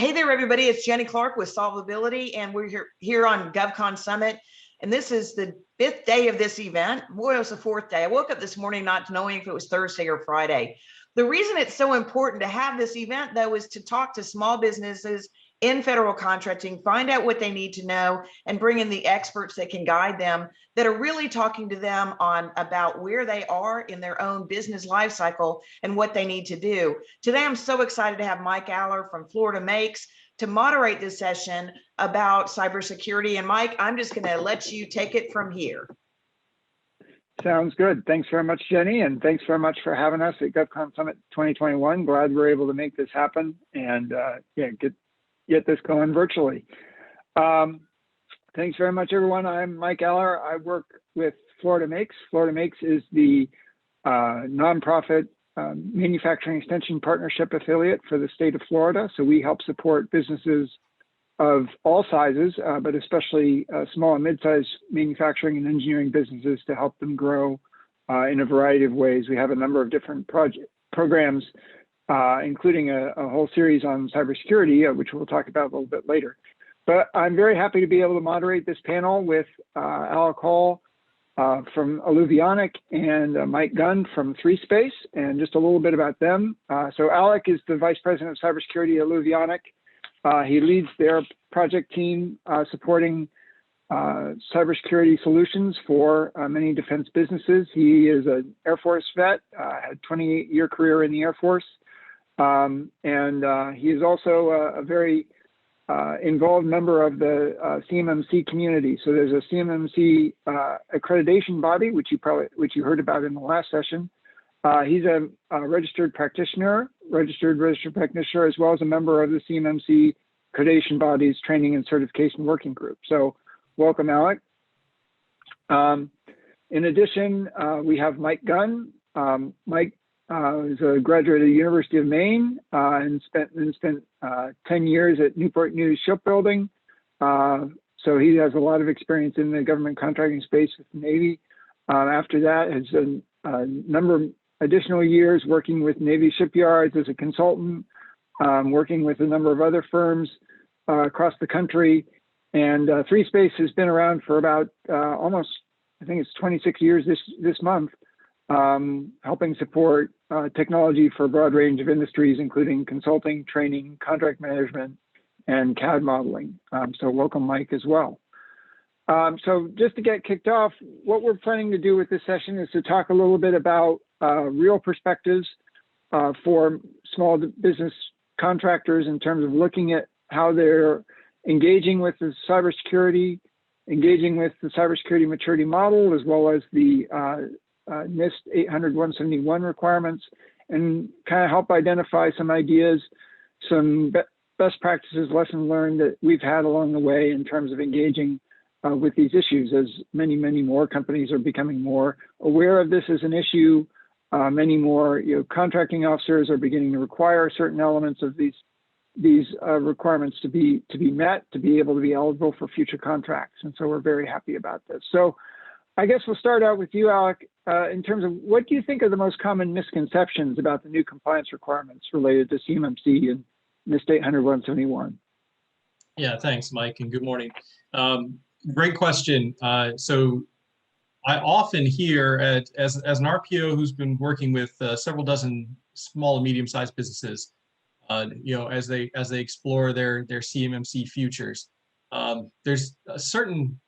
Hey there, everybody. It's Jenny Clark with Solvability, and we're here on GovCon Summit. And this is the 5th day of this event. Boy, it was the 4th day. I woke up this morning not knowing if it was Thursday or Friday. The reason it's so important to have this event, though, is to talk to small businesses in federal contracting, find out what they need to know, and bring in the experts that can guide them, that are really talking to them about where they are in their own business life cycle and what they need to do. Today, I'm so excited to have Mike Aller from Florida Makes to moderate this session about cybersecurity. And Mike, I'm just going to let you take it from here. Sounds good. Thanks very much, Jenny, and thanks very much for having us at GovCon Summit 2021. Glad we're able to make this happen and get this going virtually. Thanks very much, everyone. I'm Mike Aller. I work with Florida Makes. Florida Makes is the nonprofit manufacturing extension partnership affiliate for the state of Florida. So we help support businesses of all sizes, but especially small and mid-sized manufacturing and engineering businesses to help them grow in a variety of ways. We have a number of different programs, including a whole series on cybersecurity, which we'll talk about a little bit later. But I'm very happy to be able to moderate this panel with Alec Hall from Alluvionic and Mike Gunn from 3Space, and just a little bit about them. So Alec is the Vice President of Cybersecurity at Alluvionic. He leads their project team supporting cybersecurity solutions for many defense businesses. He is an Air Force vet, had a 28-year career in the Air Force. And he is also a very involved member of the CMMC community. So there's a CMMC accreditation body, which you heard about in the last session. He's a registered practitioner, registered practitioner, as well as a member of the CMMC accreditation body's training and certification working group. So welcome, Alec. In addition, we have Mike Gunn. Mike is a graduate of the University of Maine and spent 10 years at Newport News Shipbuilding. So he has a lot of experience in the government contracting space with the Navy. After that, has a number of additional years working with Navy shipyards as a consultant, working with a number of other firms across the country. And 3Space has been around for about almost, I think it's 26 years this month, helping support technology for a broad range of industries, including consulting, training, contract management, and CAD modeling. So welcome, Mike, as well. So just to get kicked off, what we're planning to do with this session is to talk a little bit about real perspectives for small business contractors in terms of looking at how they're engaging with the cybersecurity, engaging with the cybersecurity maturity model, as well as the NIST 800-171 requirements, and kind of help identify some ideas, some best practices, lessons learned that we've had along the way in terms of engaging with these issues, as many more companies are becoming more aware of this as an issue. Many more contracting officers are beginning to require certain elements of these requirements to be met, to be able to be eligible for future contracts. And so we're very happy about this. So I guess we'll start out with you, Alec, in terms of what do you think are the most common misconceptions about the new compliance requirements related to CMMC and NIST 800-171? Yeah, thanks, Mike, and good morning. Great question. So I often hear, as an RPO who's been working with several dozen small and medium-sized businesses, as they explore their CMMC futures, there's a certain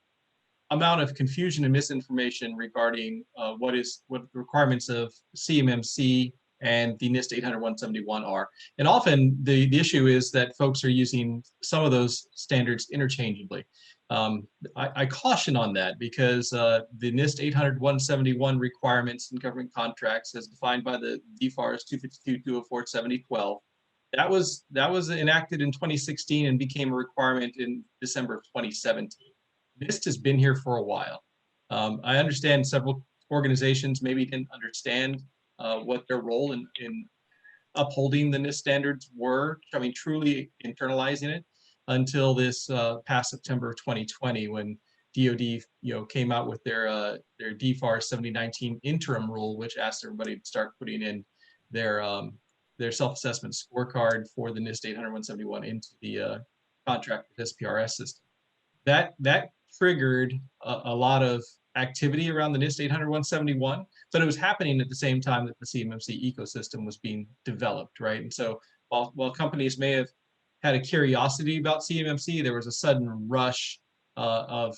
amount of confusion and misinformation regarding what the requirements of CMMC and the NIST 800-171 are. And often the issue is that folks are using some of those standards interchangeably. I caution on that because the NIST 800-171 requirements in government contracts, as defined by the DFARS 252-204-7012, that was enacted in 2016 and became a requirement in December of 2017. NIST has been here for a while. I understand several organizations maybe didn't understand what their role in upholding the NIST standards were, truly internalizing it, until this past September of 2020, when DoD came out with their DFARS 7019 interim rule, which asked everybody to start putting in their their self-assessment scorecard for the NIST 800-171 into the contract with SPRS system. That triggered a lot of activity around the NIST 800-171, but it was happening at the same time that the CMMC ecosystem was being developed, right? And so while companies may have had a curiosity about CMMC, there was a sudden rush of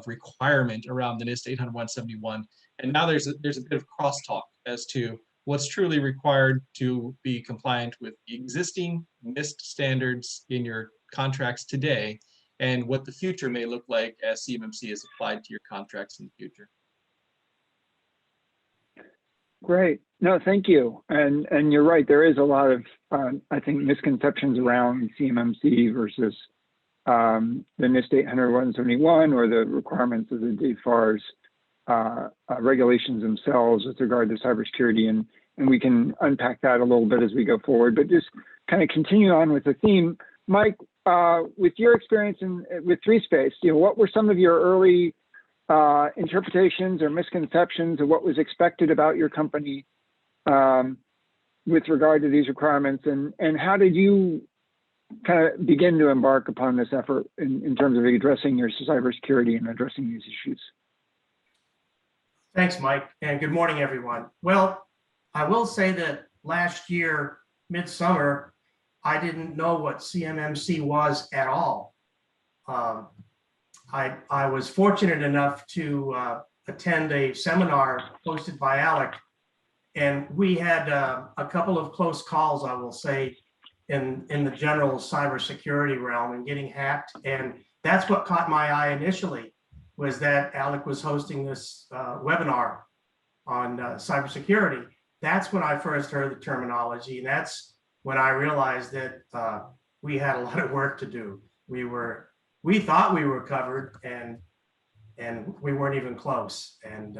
requirement around the NIST 800-171, and now there's a bit of crosstalk as to what's truly required to be compliant with the existing NIST standards in your contracts today, and what the future may look like as CMMC is applied to your contracts in the future. Great. No, thank you. And you're right. There is a lot of, I think, misconceptions around CMMC versus the NIST 800-171 or the requirements of the DFARS regulations themselves with regard to cybersecurity. And we can unpack that a little bit as we go forward. But just kind of continue on with the theme. Mike, with your experience with 3Space, what were some of your early interpretations or misconceptions of what was expected about your company with regard to these requirements, and how did you kind of begin to embark upon this effort in terms of addressing your cybersecurity and addressing these issues? Thanks, Mike, and good morning, everyone. Well, I will say that last year, midsummer, I didn't know what CMMC was at all. I was fortunate enough to attend a seminar hosted by Alec, and we had a couple of close calls, I will say, in the general cybersecurity realm and getting hacked. And that's what caught my eye initially, was that Alec was hosting this webinar on cybersecurity. That's when I first heard the terminology, and that's when I realized that we had a lot of work to do. We thought we were covered, and we weren't even close. And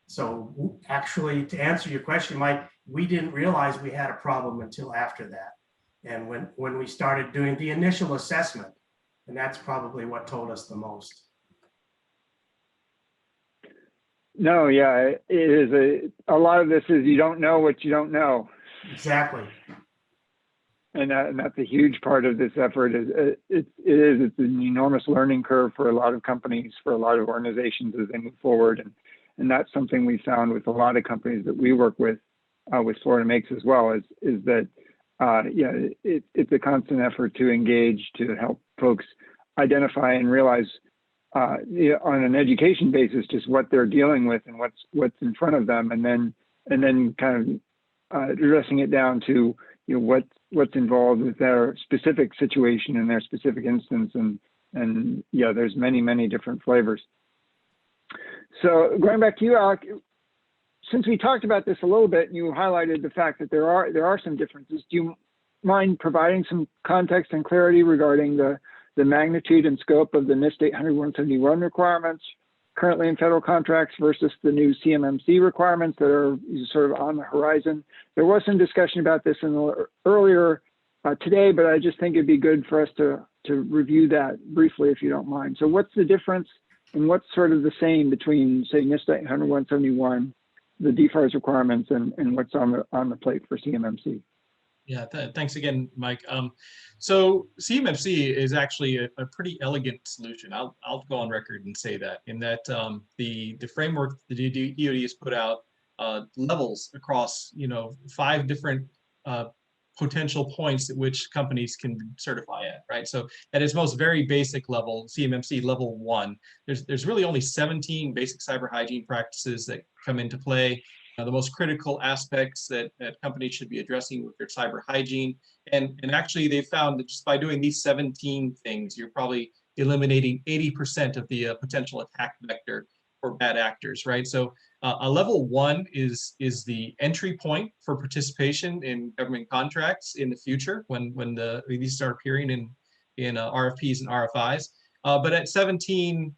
so actually, to answer your question, Mike, we didn't realize we had a problem until after that. And when we started doing the initial assessment, and that's probably what told us the most. No, yeah, it is a lot of this is you don't know what you don't know. Exactly. And that's a huge part of this effort. It's an enormous learning curve for a lot of companies, for a lot of organizations as they move forward. And that's something we found with a lot of companies that we work with Florida Makes as well, is that, it's a constant effort to engage, to help folks identify and realize on an education basis just what they're dealing with and what's in front of them, and then kind of addressing it down to what's involved with their specific situation and their specific instance, and there's many different flavors. So going back to you, Alec, since we talked about this a little bit and you highlighted the fact that there are some differences, do you mind providing some context and clarity regarding the magnitude and scope of the NIST 800-171 requirements currently in federal contracts versus the new CMMC requirements that are sort of on the horizon? There was some discussion about this earlier today, but I just think it'd be good for us to review that briefly, if you don't mind. So what's the difference and what's sort of the same between, say, NIST 800-171, the DFARS requirements, and what's on the plate for CMMC? Yeah, thanks again, Mike. So CMMC is actually a pretty elegant solution. I'll go on record and say that, in that the framework the DoD has put out levels across 5 different potential points at which companies can certify at, right? So at its most very basic level, CMMC level 1, there's really only 17 basic cyber hygiene practices that come into play. The most critical aspects that companies should be addressing with their cyber hygiene. And actually they found that just by doing these 17 things, you're probably eliminating 80% of the potential attack vector for bad actors, right? So a level 1 is the entry point for participation in government contracts in the future when these start appearing in RFPs and RFIs. But at 17,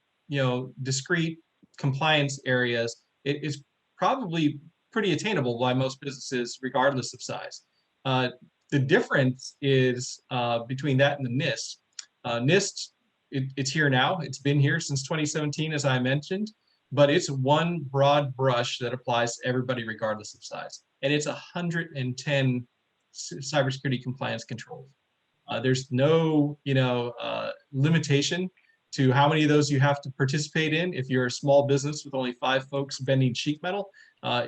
discrete compliance areas, it is probably pretty attainable by most businesses, regardless of size. The difference is between that and the NIST. NIST, it's here now. It's been here since 2017, as I mentioned, but it's one broad brush that applies to everybody, regardless of size. And it's 110 cybersecurity compliance controls. There's no, limitation to how many of those you have to participate in. If you're a small business with only 5 folks bending sheet metal,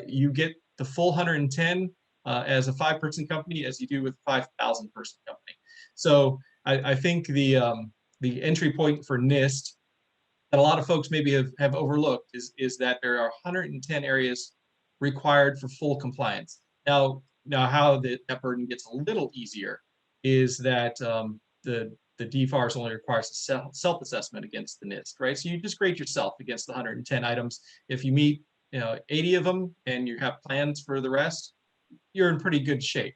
you get the full 110 as a 5-person company as you do with a 5,000-person company. So I think the entry point for NIST that a lot of folks maybe have overlooked is that there are 110 areas required for full compliance. Now how that burden gets a little easier is that the DFARS only requires a self-assessment against the NIST, right? So you just grade yourself against the 110 items. If you meet 80 of them and you have plans for the rest, you're in pretty good shape.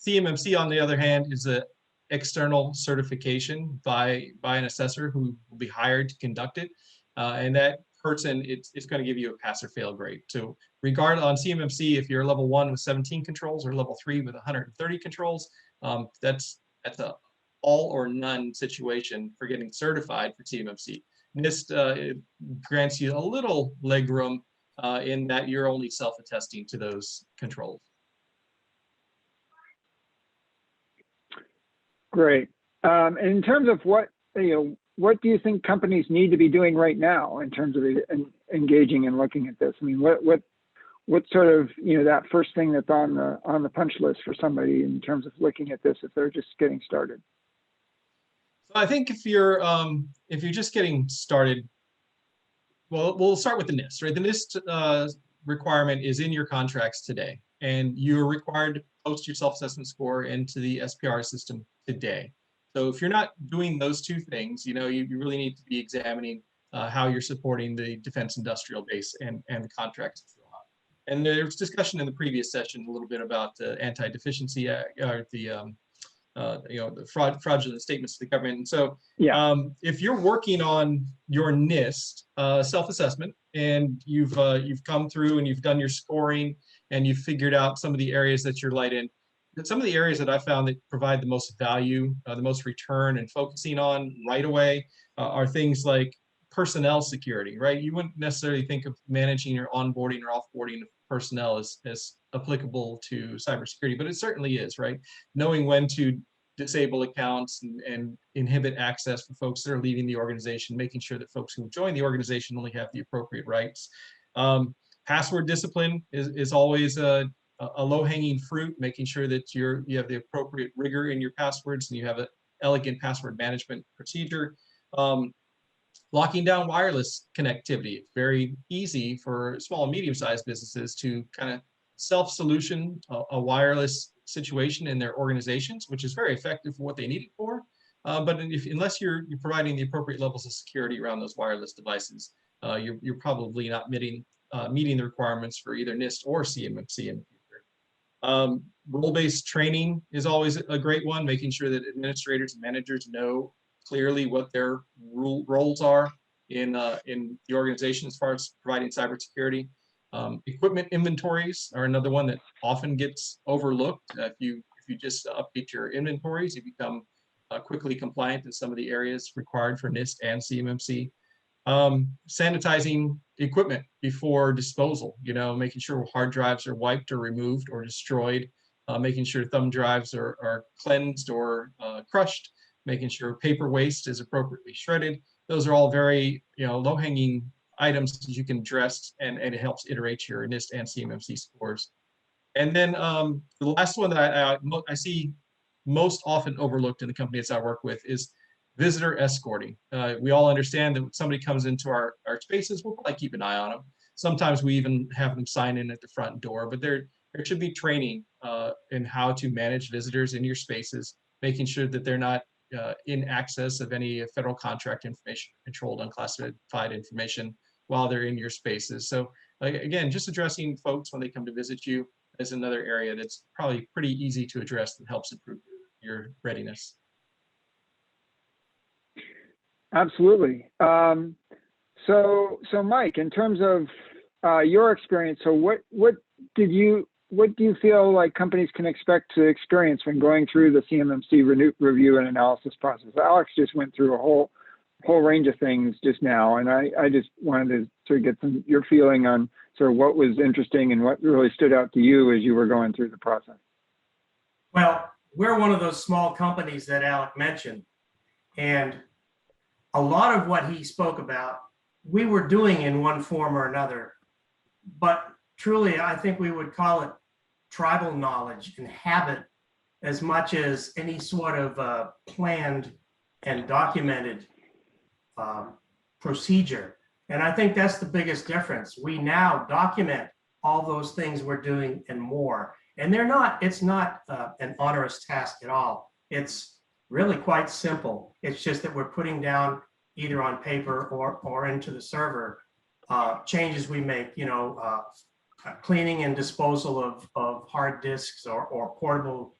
CMMC, on the other hand, is an external certification by an assessor who will be hired to conduct it. And that person, it's going to give you a pass or fail grade. So regardless, on CMMC, if you're level 1 with 17 controls or level 3 with 130 controls, that's a all or none situation for getting certified for CMMC. NIST grants you a little leg room in that you're only self-attesting to those controls. Great. And in terms of what do you think companies need to be doing right now in terms of engaging and looking at this? I mean, what sort of, that first thing that's on the punch list for somebody in terms of looking at this if they're just getting started? So I think if you're just getting started, well, we'll start with the NIST, right? The NIST requirement is in your contracts today, and you're required to post your self-assessment score into the SPR system today. So if you're not doing those two things, you really need to be examining how you're supporting the defense industrial base and the contracts. And there was discussion in the previous session a little bit about the Anti-Deficiency Act, or the fraudulent statements to the government. And so if you're working on your NIST self-assessment and you've come through and you've done your scoring and you've figured out some of the areas that you're light in, some of the areas that I found that provide the most value, the most return and focusing on right away are things like personnel security, right? You wouldn't necessarily think of managing or onboarding or offboarding of personnel as applicable to cybersecurity, but it certainly is, right? Knowing when to disable accounts and inhibit access for folks that are leaving the organization, making sure that folks who join the organization only have the appropriate rights. Password discipline is always a low-hanging fruit, making sure that you have the appropriate rigor in your passwords and you have an elegant password management procedure. Locking down wireless connectivity. It's very easy for small and medium-sized businesses to kind of self-solution a wireless situation in their organizations, which is very effective for what they need it for. But unless you're providing the appropriate levels of security around those wireless devices, you're probably not meeting the requirements for either NIST or CMMC in the future. Role-based training is always a great one, making sure that administrators and managers know clearly what their roles are in the organization as far as providing cybersecurity. Equipment inventories are another one that often gets overlooked. If you just update your inventories, you become quickly compliant in some of the areas required for NIST and CMMC. Sanitizing equipment before disposal, making sure hard drives are wiped or removed or destroyed, making sure thumb drives are cleansed or crushed, making sure paper waste is appropriately shredded. Those are all very low-hanging items that you can address, and it helps iterate your NIST and CMMC scores. And then the last one that I see most often overlooked in the companies I work with is visitor escorting. We all understand that when somebody comes into our spaces, we'll probably keep an eye on them. Sometimes we even have them sign in at the front door, but there should be training in how to manage visitors in your spaces, making sure that they're not in access of any federal contract information, controlled unclassified information while they're in your spaces. So again, just addressing folks when they come to visit you is another area that's probably pretty easy to address that helps improve your readiness. Absolutely. So Mike, in terms of your experience, so what do you feel like companies can expect to experience when going through the CMMC review and analysis process? Alex just went through a whole range of things just now, and I just wanted to sort of get your feeling on sort of what was interesting and what really stood out to you as you were going through the process. Well, we're one of those small companies that Alec mentioned. And a lot of what he spoke about, we were doing in one form or another. But truly, I think we would call it tribal knowledge and habit as much as any sort of planned and documented procedure. And I think that's the biggest difference. We now document all those things we're doing and more. And it's not an onerous task at all. It's really quite simple. It's just that we're putting down either on paper or into the server changes we make, cleaning and disposal of hard disks or portable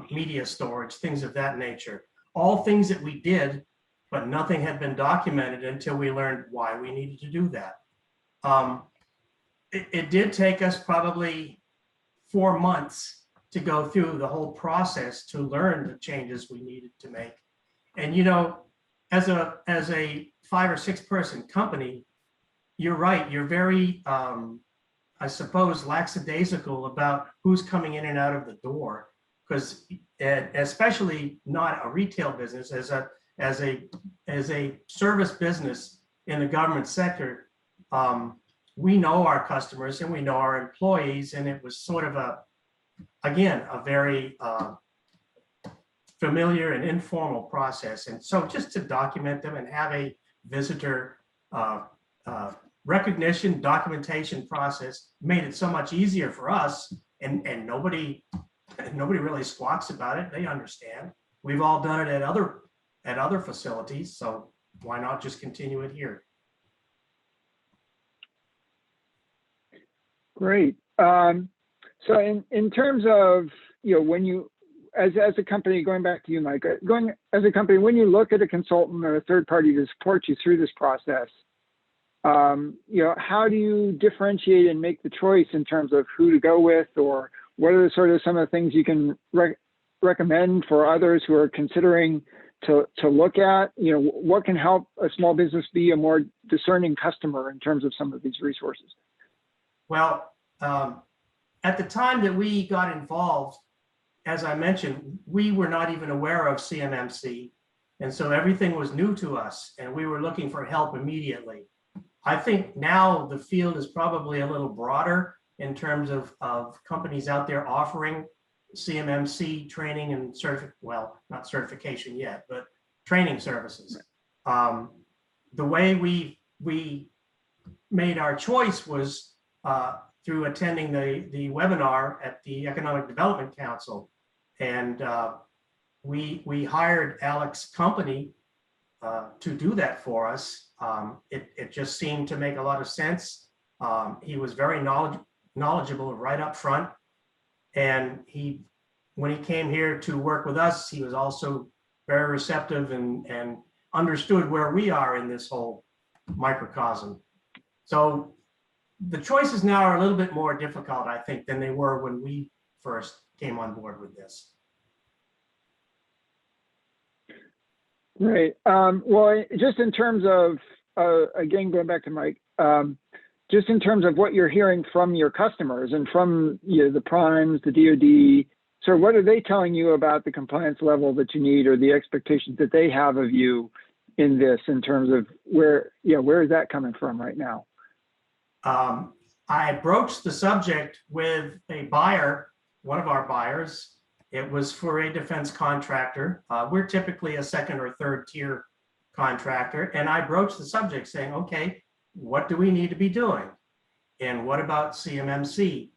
media storage, things of that nature. All things that we did, but nothing had been documented until we learned why we needed to do that. It did take us probably 4 months to go through the whole process to learn the changes we needed to make. And as a 5 or 6 person company, you're right. You're very, I suppose, lackadaisical about who's coming in and out of the door, because especially not a retail business, as a service business in the government sector, we know our customers and we know our employees, and it was sort of a very familiar and informal process. And so just to document them and have a visitor recognition documentation process made it so much easier for us, and nobody really squawks about it. They understand. We've all done it at other facilities, so why not just continue it here? Great. So in terms of, when you, as a company, going back to you, Mike, as a company, when you look at a consultant or a third party to support you through this process, how do you differentiate and make the choice in terms of who to go with, or what are sort of some of the things you can recommend for others who are considering to look at? What can help a small business be a more discerning customer in terms of some of these resources? Well, at the time that we got involved, as I mentioned, we were not even aware of CMMC. And so everything was new to us, and we were looking for help immediately. I think now the field is probably a little broader in terms of companies out there offering CMMC training and not certification yet, but training services. The way we made our choice was through attending the webinar at the Economic Development Council. And we hired Alec's company to do that for us. It just seemed to make a lot of sense. He was very knowledgeable right up front. And when he came here to work with us, he was also very receptive and understood where we are in this whole microcosm. So the choices now are a little bit more difficult, I think, than they were when we first came on board with this. Great. Well, just in terms of, again, going back to Mike, just in terms of what you're hearing from your customers and from the primes, the DoD, so what are they telling you about the compliance level that you need, or the expectations that they have of you in this, in terms of where is that coming from right now? I broached the subject with a buyer, one of our buyers. It was for a defense contractor. We're typically a second or third tier contractor. And I broached the subject saying, okay, what do we need to be doing? And what about CMMC?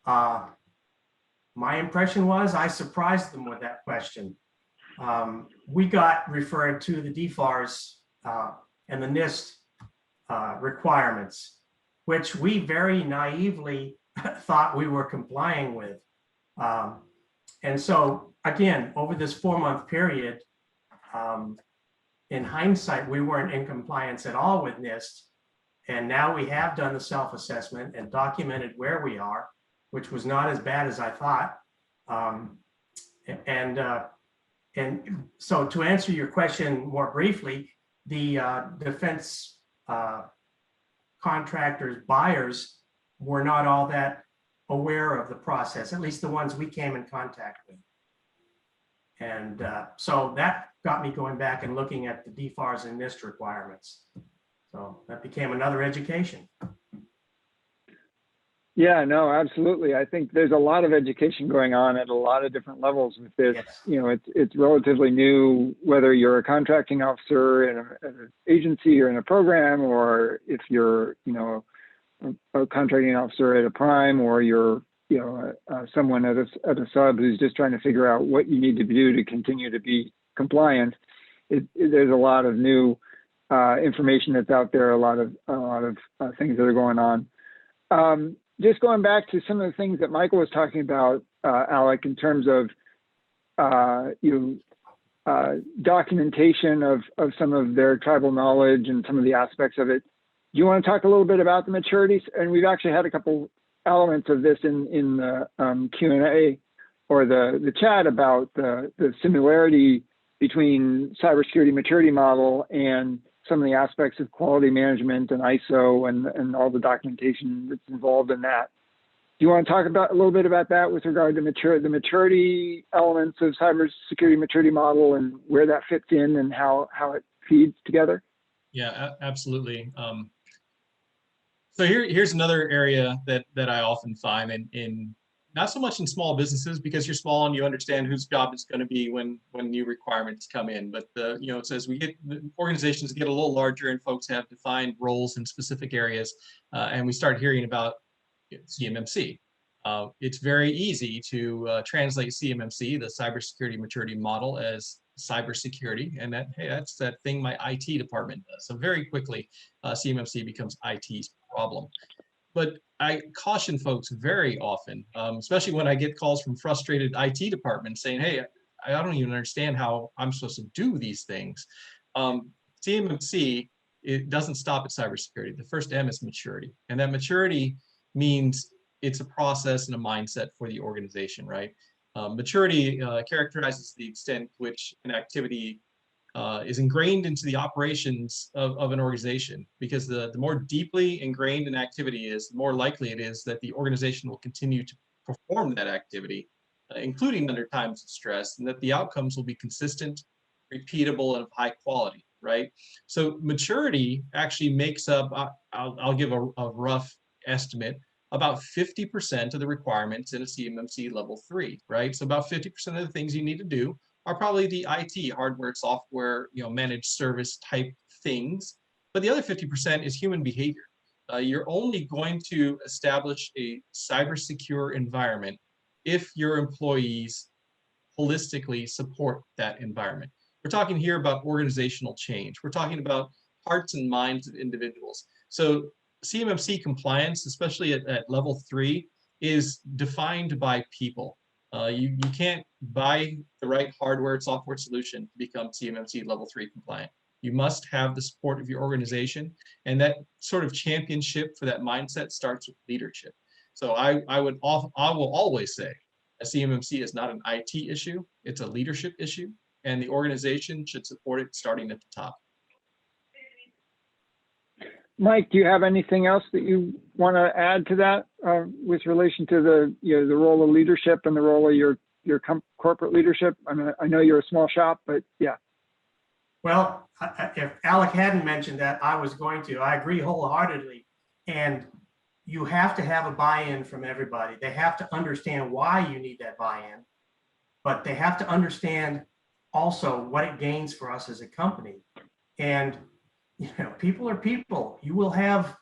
My impression was I surprised them with that question. We got referred to the DFARS and the NIST requirements, which we very naively thought we were complying with. And so, again, over this 4-month period, in hindsight, we weren't in compliance at all with NIST. And now we have done the self-assessment and documented where we are, which was not as bad as I thought. And so to answer your question more briefly, the defense contractors, buyers were not all that aware of the process, at least the ones we came in contact with. And so that got me going back and looking at the DFARS and NIST requirements. So that became another education. Yeah, no, absolutely. I think there's a lot of education going on at a lot of different levels with this. Yes. You know, it's relatively new, whether you're a contracting officer in an agency or in a program, or if you're, you know, a contracting officer at a prime, or you're, you know, someone at a sub who's just trying to figure out what you need to do to continue to be compliant. There's a lot of new information that's out there, a lot of things that are going on. Just going back to some of the things that Michael was talking about, Alec, in terms of documentation of some of their tribal knowledge and some of the aspects of it. Do you want to talk a little bit about the maturities? And we've actually had a couple elements of this in the Q&A or the chat about the similarity between cybersecurity maturity model and some of the aspects of quality management and ISO and all the documentation that's involved in that. Do you want to talk about a little bit about that with regard to the maturity elements of cybersecurity maturity model and where that fits in and how it feeds together? Yeah, absolutely. So here's another area that I often find in not so much in small businesses, because you're small and you understand whose job it's going to be when new requirements come in. But you know, it's as the organizations get a little larger and folks have defined roles in specific areas, and we start hearing about CMMC. It's very easy to translate CMMC, the cybersecurity maturity model, as cybersecurity, and that, hey, that's that thing my IT department does. So very quickly, CMMC becomes IT's problem. But I caution folks very often, especially when I get calls from frustrated IT departments saying, hey, I don't even understand how I'm supposed to do these things. CMMC, it doesn't stop at cybersecurity. The first M is maturity. And that maturity means it's a process and a mindset for the organization, right? Maturity characterizes the extent to which an activity is ingrained into the operations of an organization, because the more deeply ingrained an activity is, the more likely it is that the organization will continue to perform that activity, including under times of stress, and that the outcomes will be consistent, repeatable, and of high quality, right? So maturity actually makes up, I'll give a rough estimate, about 50% of the requirements in a CMMC level 3, right? So about 50% of the things you need to do are probably the IT, hardware, software, you know, managed service type things. But the other 50% is human behavior. You're only going to establish a cyber secure environment if your employees holistically support that environment. We're talking here about organizational change. We're talking about hearts and minds of individuals. So CMMC compliance, especially at level 3, is defined by people. You can't buy the right hardware software solution to become CMMC level 3 compliant. You must have the support of your organization, and that sort of championship for that mindset starts with leadership. So I will always say a CMMC is not an IT issue, it's a leadership issue, and the organization should support it starting at the top. Mike, do you have anything else that you want to add to that with relation to the role of leadership and the role of your corporate leadership? I mean, I know you're a small shop, but yeah. Well, if Alec hadn't mentioned that, I was going to. I agree wholeheartedly. And you have to have a buy-in from everybody. They have to understand why you need that buy-in, but they have to understand also what it gains for us as a company. And you know, people are people. You will have,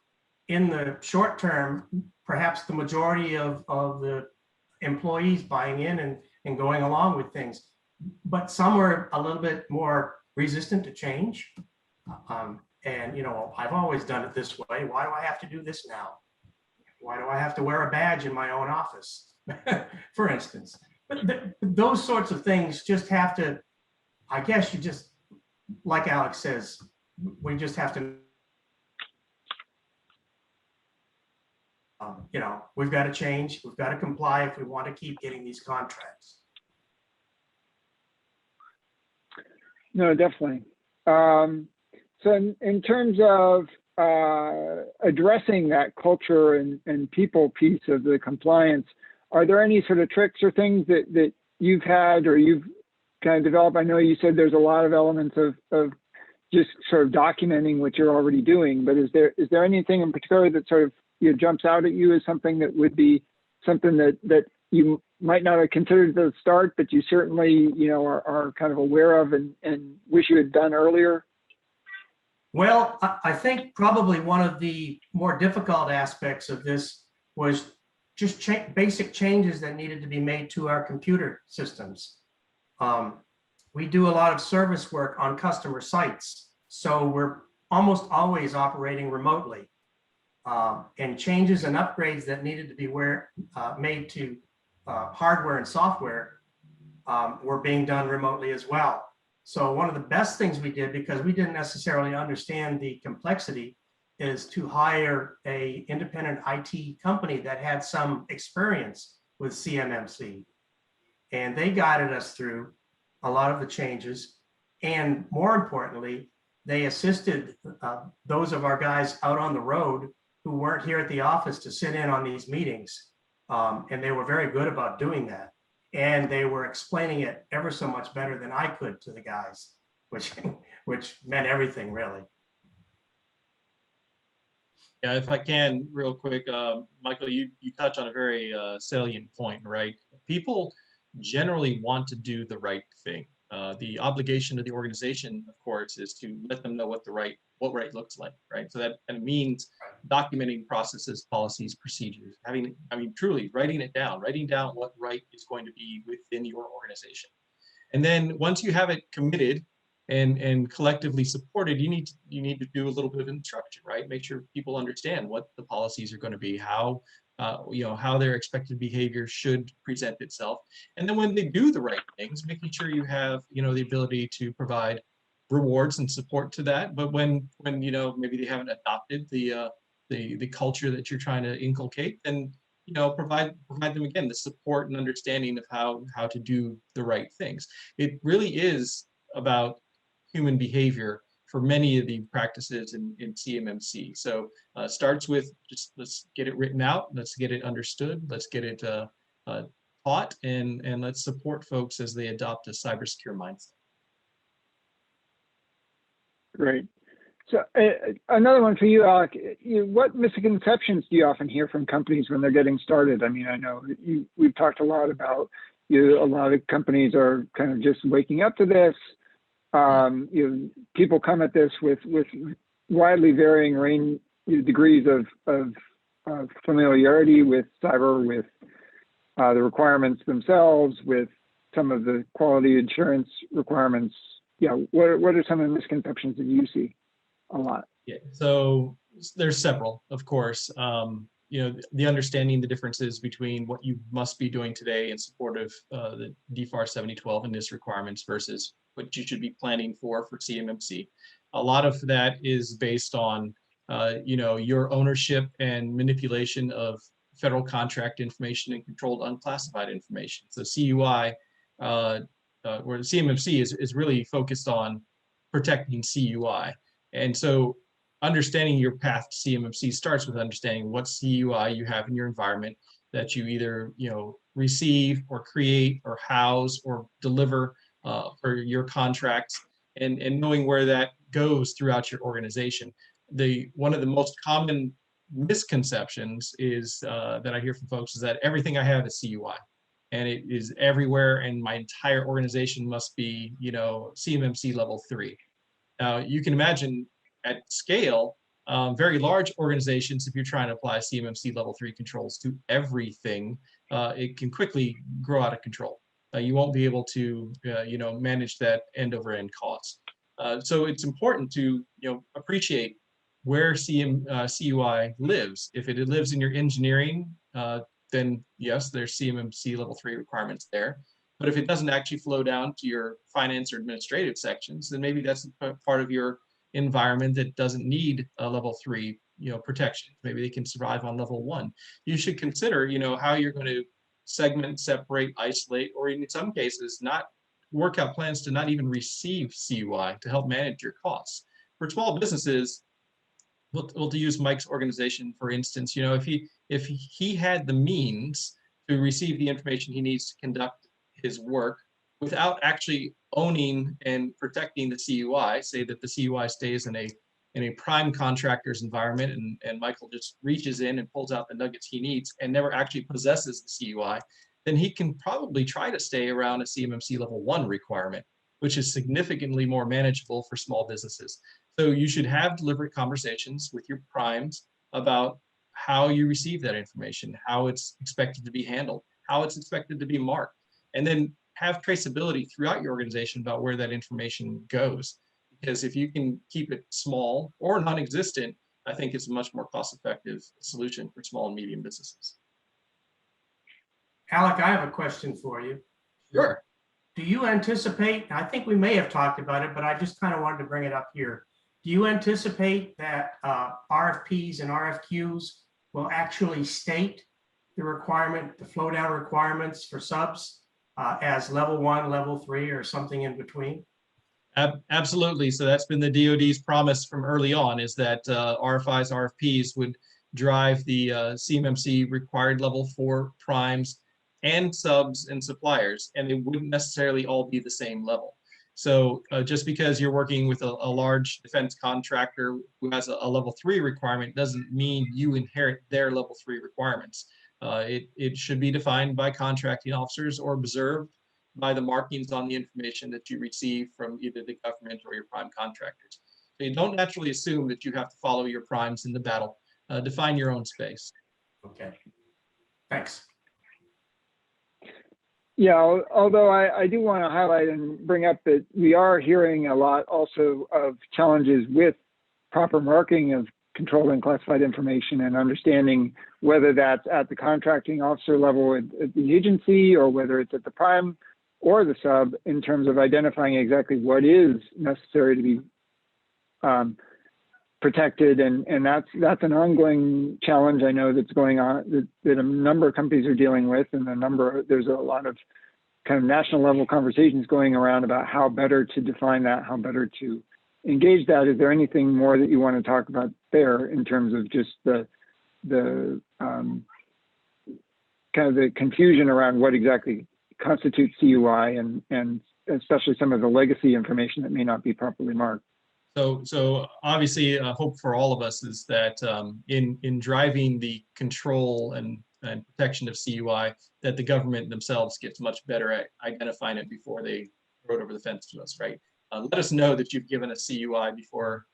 in the short term, perhaps the majority of the employees buying in and going along with things, but some are a little bit more resistant to change. And you know, I've always done it this way. Why do I have to do this now? Why do I have to wear a badge in my own office, for instance? But those sorts of things just have to, I guess you just, like Alex says, we just have to, you know, we've got to change, we've got to comply if we want to keep getting these contracts. No, definitely. So in terms of addressing that culture and people piece of the compliance, are there any sort of tricks or things that you've had or you've kind of develop? I know you said there's a lot of elements of just sort of documenting what you're already doing, but is there anything in particular that sort of jumps out at you as something that would be something that you might not have considered at the start, but you certainly are kind of aware of and wish you had done earlier? Well, I think probably one of the more difficult aspects of this was just basic changes that needed to be made to our computer systems. We do a lot of service work on customer sites, so we're almost always operating remotely. And changes and upgrades that needed to be made to hardware and software were being done remotely as well. So one of the best things we did, because we didn't necessarily understand the complexity, is to hire an independent IT company that had some experience with CMMC. And they guided us through a lot of the changes. And more importantly, they assisted those of our guys out on the road who weren't here at the office to sit in on these meetings. And they were very good about doing that. And they were explaining it ever so much better than I could to the guys, which meant everything, really. Yeah, if I can, real quick, Michael, you touch on a very salient point, right? People generally want to do the right thing. The obligation of the organization, of course, is to let them know what right looks like, right? So that kind of means documenting processes, policies, procedures, truly writing down what right is going to be within your organization. And then once you have it committed and collectively supported, you need to do a little bit of instruction, right? Make sure people understand what the policies are going to be, how their expected behavior should present itself. And then when they do the right things, making sure you have, the ability to provide rewards and support to that. But when maybe they haven't adopted the culture that you're trying to inculcate, then provide them again the support and understanding of how to do the right things. It really is about human behavior for many of the practices in CMMC. So starts with just let's get it written out, let's get it understood, let's get it taught, and let's support folks as they adopt a cybersecure mindset. Great. So another one for you, Alec. What misconceptions do you often hear from companies when they're getting started? I mean, I know we've talked a lot about a lot of companies are kind of just waking up to this. People come at this with widely varying degrees of familiarity with cyber, with the requirements themselves, with some of the quality assurance requirements. What are some of the misconceptions that you see a lot? Yeah, so there's several, of course. The understanding the differences between what you must be doing today in support of the DFAR 7012 and NIST requirements versus what you should be planning for CMMC. A lot of that is based on, your ownership and manipulation of federal contract information and controlled unclassified information. So CUI, where the CMMC is really focused on protecting CUI. And so understanding your path to CMMC starts with understanding what CUI you have in your environment that you either receive or create or house or deliver for your contracts, and knowing where that goes throughout your organization. One of the most common misconceptions is that I hear from folks is that everything I have is CUI, and it is everywhere, and my entire organization must be CMMC level 3. Now you can imagine at scale, very large organizations, if you're trying to apply CMMC level 3 controls to everything, it can quickly grow out of control. You won't be able to, manage that end-over-end cost. So it's important to, appreciate where CUI lives. If it lives in your engineering, then yes, there's CMMC level 3 requirements there. But if it doesn't actually flow down to your finance or administrative sections, then maybe that's part of your environment that doesn't need a level 3, protection. Maybe they can survive on level 1. You should consider, how you're going to segment, separate, isolate, or in some cases, not work out plans to not even receive CUI to help manage your costs. For small businesses, we'll to use Mike's organization, for instance, if he had the means to receive the information he needs to conduct his work without actually owning and protecting the CUI, say that the CUI stays in a prime contractor's environment, and Michael just reaches in and pulls out the nuggets he needs and never actually possesses the CUI, then he can probably try to stay around a CMMC level 1 requirement, which is significantly more manageable for small businesses. So you should have deliberate conversations with your primes about how you receive that information, how it's expected to be handled, how it's expected to be marked, and then have traceability throughout your organization about where that information goes. Because if you can keep it small or non-existent, I think it's a much more cost-effective solution for small and medium businesses. Alec, I have a question for you. Sure. Do you anticipate, I think we may have talked about it, but I just kind of wanted to bring it up here. Do you anticipate that RFPs and RFQs will actually state the requirement, the flow down requirements for subs as level 1, level 3, or something in between? Absolutely. So that's been the DoD's promise from early on, is that RFIs, RFPs would drive the CMMC required level 4 primes and subs and suppliers, and they wouldn't necessarily all be the same level. So just because you're working with a large defense contractor who has a level 3 requirement doesn't mean you inherit their level 3 requirements. It should be defined by contracting officers or observed by the markings on the information that you receive from either the government or your prime contractors. So you don't naturally assume that you have to follow your primes in the battle. Define your own space. Okay, thanks. Yeah, although I do want to highlight and bring up that we are hearing a lot also of challenges with proper marking of controlled and classified information, and understanding whether that's at the contracting officer level at the agency, or whether it's at the prime or the sub, in terms of identifying exactly what is necessary to be protected. And that's an ongoing challenge I know that's going on, that a number of companies are dealing with, and there's a lot of kind of national level conversations going around about how better to define that, how better to engage that. Is there anything more that you want to talk about there in terms of just the kind of the confusion around what exactly constitutes CUI, and especially some of the legacy information that may not be properly marked? So obviously, hope for all of us is that in driving the control and protection of CUI, that the government themselves gets much better at identifying it before they throw it over the fence to us, right? Let us know that you've given a CUI before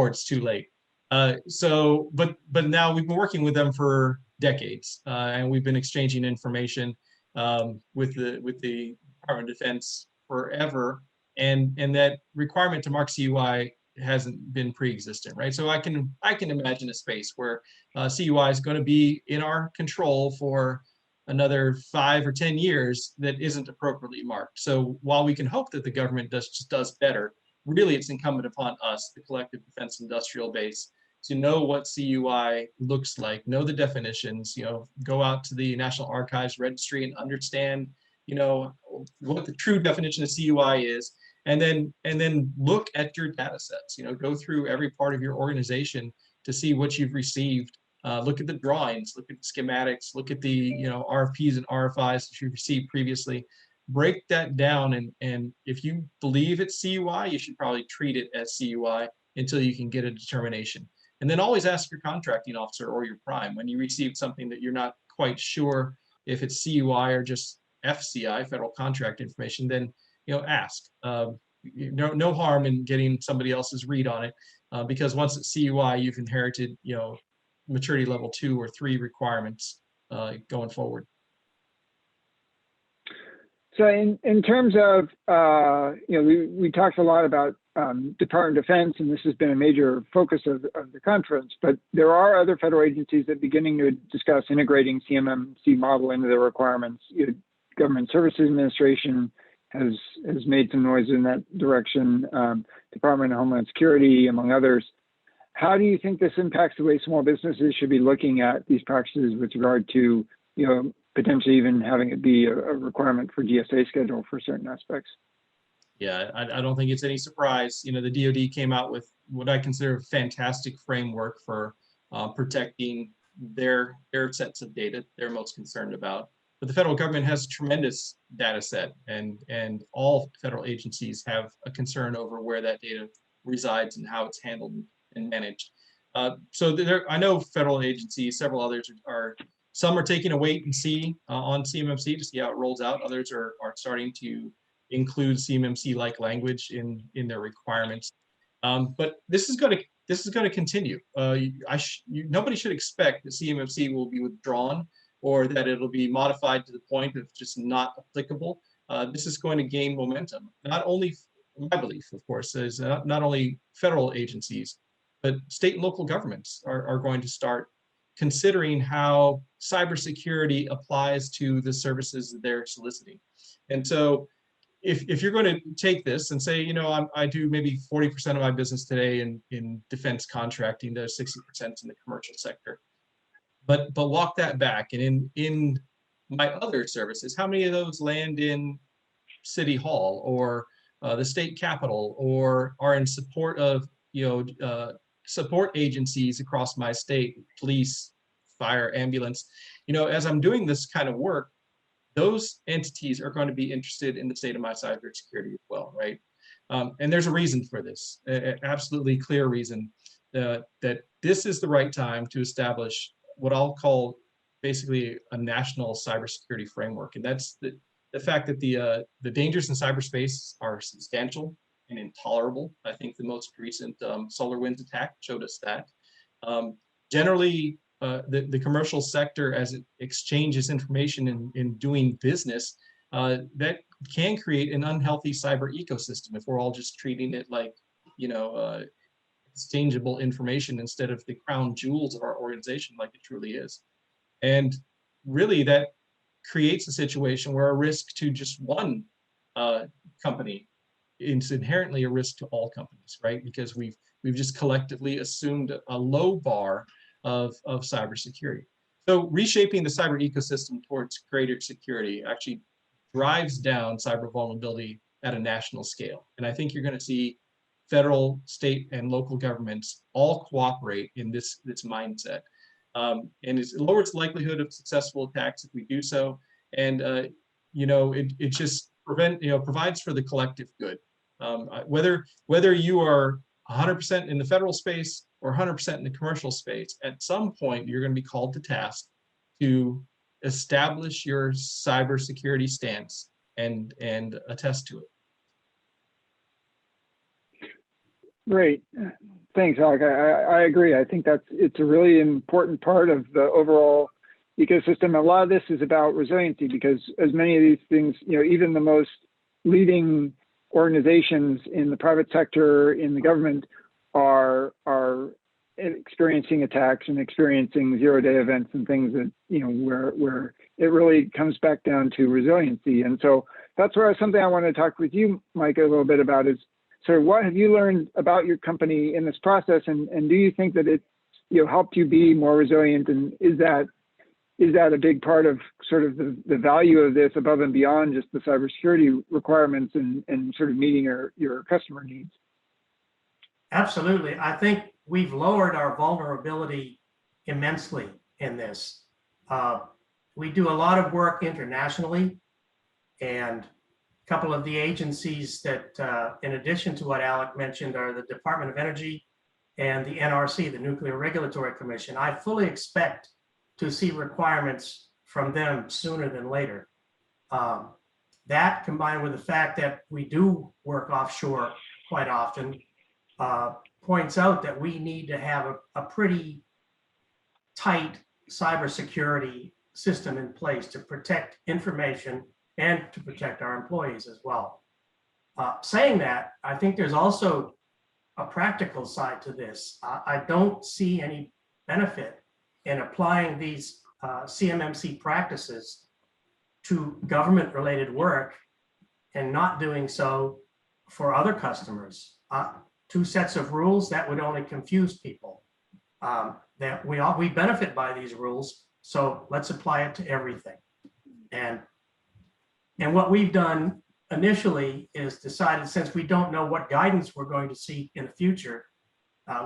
it's too late. But now we've been working with them for decades, and we've been exchanging information with the Department of Defense forever, and that requirement to mark CUI hasn't been pre-existent, right? So I can imagine a space where CUI is going to be in our control for another 5 or 10 years that isn't appropriately marked. So while we can hope that the government does better, really it's incumbent upon us, the collective defense industrial base, to know what CUI looks like, know the definitions, go out to the National Archives registry and understand, what the true definition of CUI is, and then look at your data sets, go through every part of your organization to see what you've received. Look at the drawings, look at the schematics, look at the RFPs and RFIs that you've received previously. Break that down, and if you believe it's CUI, you should probably treat it as CUI until you can get a determination. And then always ask your contracting officer or your prime when you receive something that you're not quite sure if it's CUI or just FCI, federal contract information. Then ask. No harm in getting somebody else's read on it, because once it's CUI, you've inherited maturity level 2 or 3 requirements going forward. So in terms of, we talked a lot about Department of Defense, and this has been a major focus of the conference, but there are other federal agencies that are beginning to discuss integrating CMMC model into their requirements. Government Services Administration has made some noise in that direction, Department of Homeland Security, among others. How do you think this impacts the way small businesses should be looking at these practices with regard to, potentially even having it be a requirement for DSA schedule for certain aspects? Yeah, I don't think it's any surprise. The DoD came out with what I consider a fantastic framework for protecting their sets of data they're most concerned about. but the federal government has a tremendous data set, and all federal agencies have a concern over where that data resides and how it's handled and managed. So I know federal agencies, several others some are taking a wait and see on CMMC to see how it rolls out. Others are starting to include CMMC-like language in their requirements. But this is going to continue. Nobody should expect that CMMC will be withdrawn or that it'll be modified to the point of just not applicable. This is going to gain momentum. Not only, my belief, of course, is not only federal agencies, but state and local governments are going to start considering how cybersecurity applies to the services that they're soliciting. And so if you're going to take this and say, I do maybe 40% of my business today in defense contracting, there's 60% in the commercial sector, but walk that back, and in my other services, how many of those land in City Hall or the state capitol, or are in support of support agencies across my state, police, fire, ambulance? As I'm doing this kind of work, those entities are going to be interested in the state of my cybersecurity as well, right? And there's a reason for this, absolutely clear reason that this is the right time to establish what I'll call basically a national cybersecurity framework. And that's the fact that the dangers in cyberspace are substantial and intolerable. I think the most recent SolarWinds attack showed us that. Generally, the commercial sector, as it exchanges information in doing business, that can create an unhealthy cyber ecosystem if we're all just treating it like, exchangeable information instead of the crown jewels of our organization like it truly is. And really that creates a situation where a risk to just one company is inherently a risk to all companies, right? Because we've just collectively assumed a low bar of cybersecurity. So reshaping the cyber ecosystem towards greater security actually drives down cyber vulnerability at a national scale. And I think you're going to see federal, state, and local governments all cooperate in this mindset. And it lowers the likelihood of successful attacks if we do so. And it just provides for the collective good. Whether you are 100% in the federal space or 100% in the commercial space, at some point you're going to be called to task to establish your cybersecurity stance and attest to it. Great. Thanks, Alec. I agree. I think it's a really important part of the overall ecosystem. A lot of this is about resiliency, because as many of these things, even the most leading organizations in the private sector, in the government, are experiencing attacks and experiencing zero-day events and things that, where it really comes back down to resiliency. And so that's where something I want to talk with you, Mike, a little bit about is, so what have you learned about your company in this process, and do you think that it helped you be more resilient, and is that a big part of sort of the value of this above and beyond just the cybersecurity requirements and sort of meeting your customer needs? Absolutely. I think we've lowered our vulnerability immensely in this. We do a lot of work internationally, and a couple of the agencies that, in addition to what Alec mentioned, are the Department of Energy and the NRC, the Nuclear Regulatory Commission. I fully expect to see requirements from them sooner than later. That, combined with the fact that we do work offshore quite often, points out that we need to have a pretty tight cybersecurity system in place to protect information and to protect our employees as well. Saying that, I think there's also a practical side to this. I don't see any benefit in applying these CMMC practices to government-related work and not doing so for other customers. Two sets of rules, that would only confuse people. That we benefit by these rules, so let's apply it to everything. And what we've done initially is decided, since we don't know what guidance we're going to seek in the future,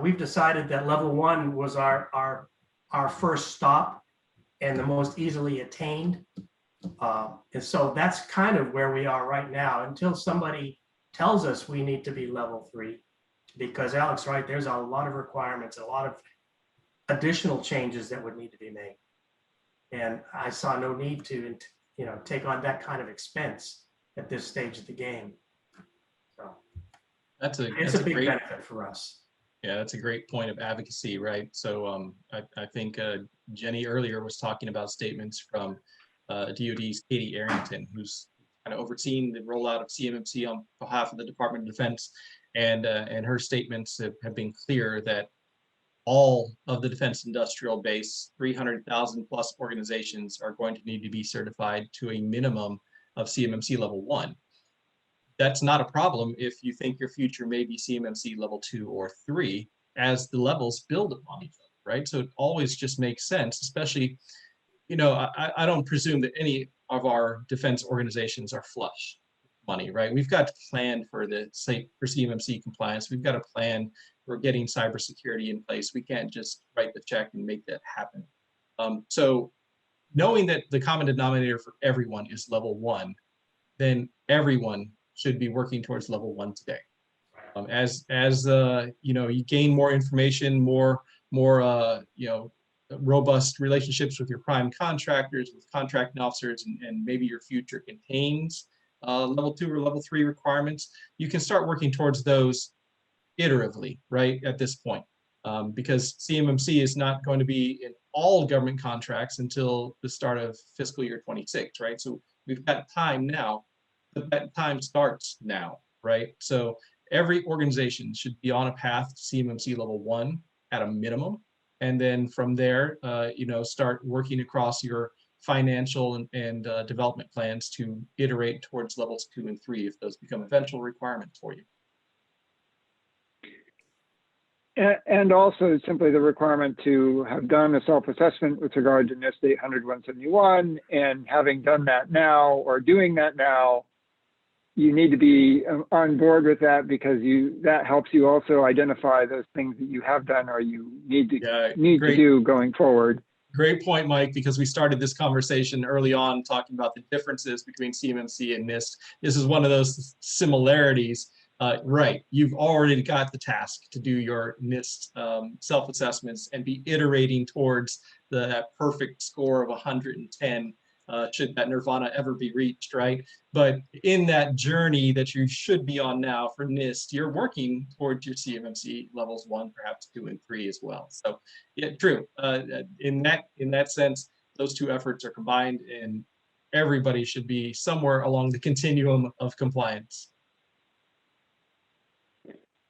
we've decided that level 1 was our first stop and the most easily attained. And so that's kind of where we are right now until somebody tells us we need to be level 3. Because Alex, right, there's a lot of requirements, a lot of additional changes that would need to be made. And I saw no need to, take on that kind of expense at this stage of the game. So it's a big benefit for us. Yeah, that's a great point of advocacy, right? So I think Jenny earlier was talking about statements from DoD's Katie Arrington, who's kind of overseeing the rollout of CMMC on behalf of the Department of Defense. And her statements have been clear that all of the defense industrial base, 300,000 plus organizations are going to need to be certified to a minimum of CMMC level 1. That's not a problem if you think your future may be CMMC level 2 or 3 as the levels build upon each other, right? So it always just makes sense, especially, I don't presume that any of our defense organizations are flush money, right? We've got to plan for for CMMC compliance. We've got to plan for getting cybersecurity in place. We can't just write the check and make that happen. So knowing that the common denominator for everyone is level 1, then everyone should be working towards level 1 today. As you gain more information, more robust relationships with your prime contractors, with contracting officers, and maybe your future contains level 2 or level 3 requirements, you can start working towards those iteratively, right, at this point. Because CMMC is not going to be in all government contracts until the start of fiscal year 26, right? So we've got time now, but that time starts now, right? So every organization should be on a path to CMMC level 1 at a minimum. And then from there, start working across your financial and development plans to iterate towards levels 2 and 3 if those become eventual requirements for you. And also simply the requirement to have done a self-assessment with regard to NIST 800-171, and having done that now or doing that now, you need to be on board with that, because that helps you also identify those things that you have done or you need to do going forward. Great point, Mike, because we started this conversation early on talking about the differences between CMMC and NIST. This is one of those similarities. Right, you've already got the task to do your NIST self-assessments and be iterating towards that perfect score of 110 should that nirvana ever be reached, right? But in that journey that you should be on now for NIST, you're working towards your CMMC levels 1, perhaps 2 and 3 as well. So yeah, true. In that sense, those two efforts are combined, and everybody should be somewhere along the continuum of compliance.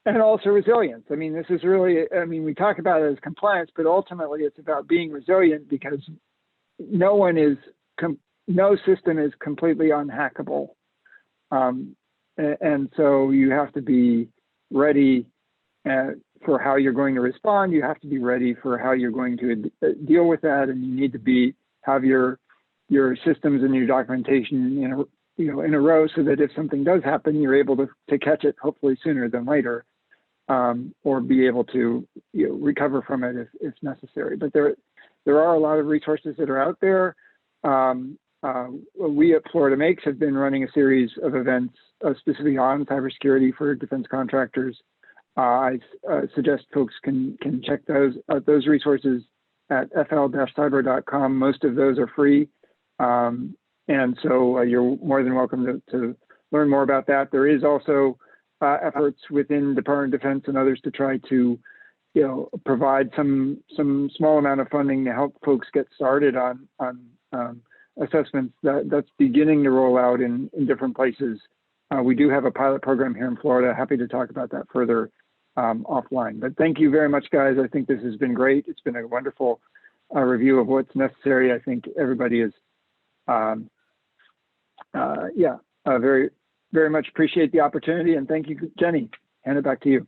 And also resilience. I mean, this is really, we talk about it as compliance, but ultimately it's about being resilient, because no system is completely unhackable. And so you have to be ready for how you're going to respond. You have to be ready for how you're going to deal with that. And you need to have your systems and your documentation in a row, so that if something does happen, you're able to catch it hopefully sooner than later. Or be able to recover from it if necessary. But there are a lot of resources that are out there. We at Florida Makes have been running a series of events specifically on cybersecurity for defense contractors. I suggest folks can check those resources at fl-cyber.com. Most of those are free. And so you're more than welcome to learn more about that. There is also efforts within Department of Defense and others to try to, provide some small amount of funding to help folks get started on assessments. That's beginning to roll out in different places. We do have a pilot program here in Florida. Happy to talk about that further offline. But thank you very much, guys. I think this has been great. It's been a wonderful review of what's necessary. I think everybody is, very, very much appreciate the opportunity, and thank you, Jenny. Hand it back to you.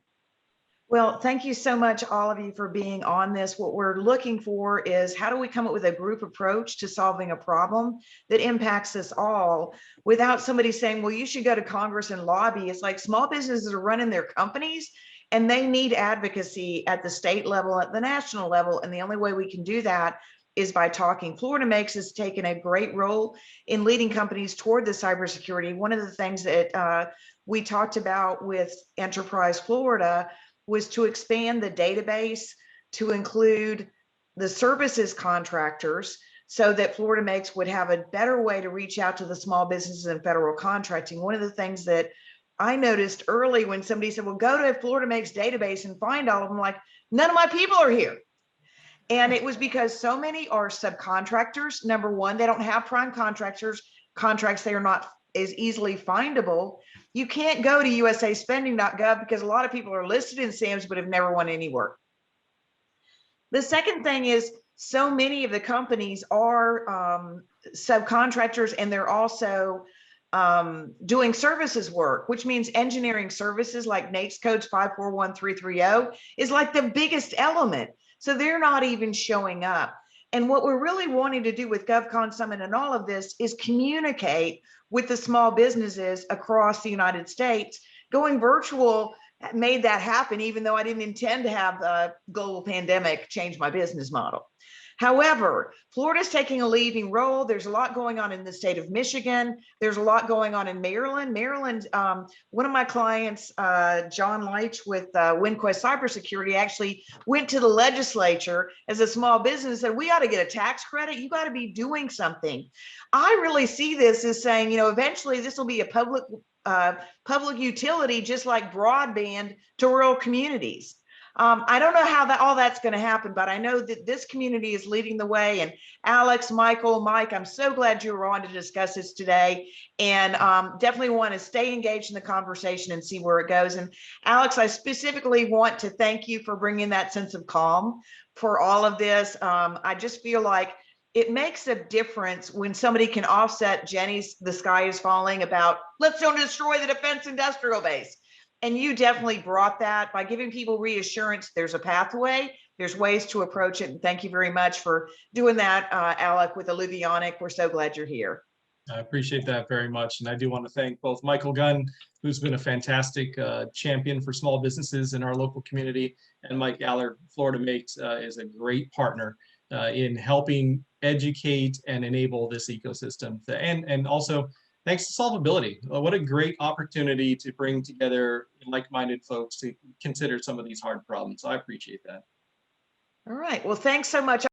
Well, thank you so much, all of you, for being on this. What we're looking for is, how do we come up with a group approach to solving a problem that impacts us all without somebody saying, well, you should go to Congress and lobby. It's like small businesses are running their companies, and they need advocacy at the state level, at the national level. And the only way we can do that is by talking. Florida Makes has taken a great role in leading companies toward the cybersecurity. One of the things that we talked about with Enterprise Florida was to expand the database to include the services contractors, so that Florida Makes would have a better way to reach out to the small businesses and federal contracting. One of the things that I noticed early when somebody said, well, go to Florida Makes database and find all of them, like, none of my people are here. And it was because so many are subcontractors. Number one, they don't have prime contractors contracts. They are not as easily findable. You can't go to usaspending.gov because a lot of people are listed in SAMs but have never won any work. The second thing is, so many of the companies are subcontractors, and they're also doing services work, which means engineering services like NAICS codes 541330 is like the biggest element. So they're not even showing up. And what we're really wanting to do with GovCon Summit and all of this is communicate with the small businesses across the United States. Going virtual made that happen, even though I didn't intend to have the global pandemic change my business model. However, Florida's taking a leading role. There's a lot going on in the state of Michigan. There's a lot going on in Maryland. Maryland, one of my clients, John Leitch with WinQuest Cybersecurity, actually went to the legislature as a small business and said, we ought to get a tax credit. You got to be doing something. I really see this as saying, you know, eventually this will be a public utility, just like broadband to rural communities. I don't know how all that's going to happen, but I know that this community is leading the way. And Alex, Michael, Mike, I'm so glad you were on to discuss this today, and definitely want to stay engaged in the conversation and see where it goes. And Alex, I specifically want to thank you for bringing that sense of calm for all of this. I just feel like it makes a difference when somebody can offset Jenny's "the sky is falling" about let's don't destroy the defense industrial base. And you definitely brought that by giving people reassurance. There's a pathway, there's ways to approach it. And thank you very much for doing that, Alec, with Alluvionic. We're so glad you're here. I appreciate that very much. And I do want to thank both Michael Gunn, who's been a fantastic champion for small businesses in our local community, and Mike Aller. Florida Makes is a great partner in helping educate and enable this ecosystem. And also, thanks to Solvability. What a great opportunity to bring together like-minded folks to consider some of these hard problems. So I appreciate that. All right. Well, thanks so much.